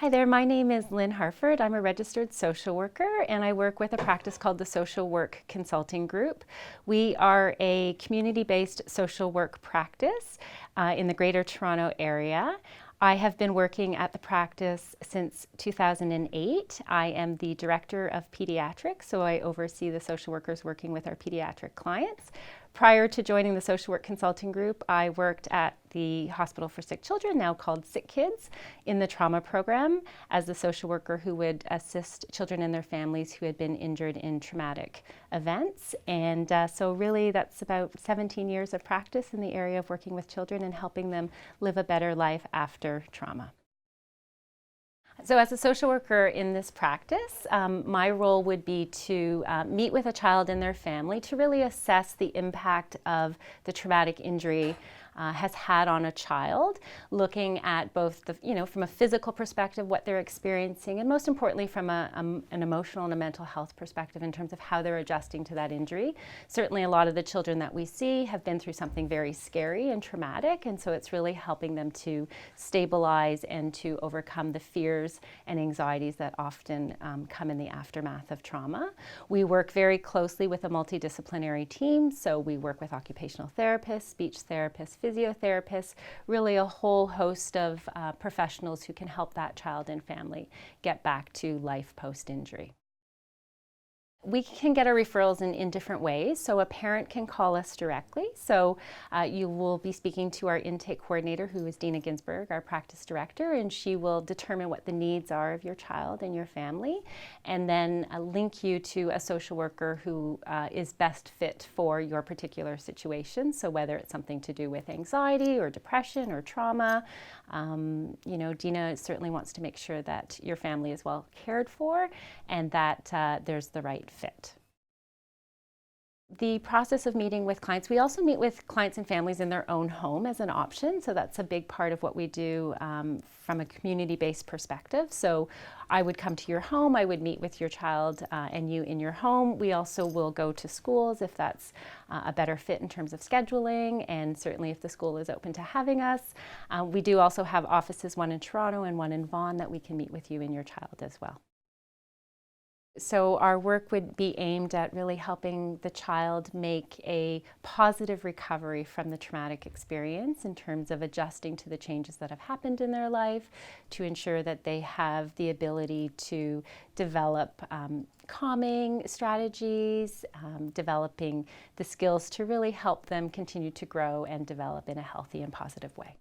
Hi there, my name is Lynne Harford. I'm a registered social worker and I work with a practice called the Social Work Consulting Group. We are a community-based social work practice in the Greater Toronto area. I have been working at the practice since 2008. I am the director of pediatrics, so I oversee the social workers working with our pediatric clients. Prior to joining the Social Work Consulting Group, I worked at the Hospital for Sick Children, now called Sick Kids, in the trauma program as the social worker who would assist children and their families who had been injured in traumatic events. And so really that's about 17 years of practice in the area of working with children and helping them live a better life after trauma. So as a social worker in this practice, my role would be to meet with a child and their family to really assess the impact of the traumatic injury has had on a child, looking at both the, from a physical perspective, what they're experiencing, and most importantly from an emotional and a mental health perspective in terms of how they're adjusting to that injury. Certainly a lot of the children that we see have been through something very scary and traumatic, and so it's really helping them to stabilize and to overcome the fears and anxieties that often come in the aftermath of trauma. We work very closely with a multidisciplinary team, so we work with occupational therapists, speech therapists, physiotherapists, really a whole host of professionals who can help that child and family get back to life post-injury. We can get our referrals in different ways. So a parent can call us directly. So you will be speaking to our intake coordinator, who is Dina Ginsberg, our practice director, and she will determine what the needs are of your child and your family, and then link you to a social worker who is best fit for your particular situation. So whether it's something to do with anxiety or depression or trauma, Dina certainly wants to make sure that your family is well cared for and that there's the right fit. The process of meeting with clients, we also meet with clients and families in their own home as an option. So that's a big part of what we do from a community-based perspective. So I would come to your home, I would meet with your child and you in your home. We also will go to schools if that's a better fit in terms of scheduling, and certainly if the school is open to having us. We do also have offices, one in Toronto and one in Vaughan, that we can meet with you and your child as well. So our work would be aimed at really helping the child make a positive recovery from the traumatic experience in terms of adjusting to the changes that have happened in their life, to ensure that they have the ability to develop calming strategies, developing the skills to really help them continue to grow and develop in a healthy and positive way.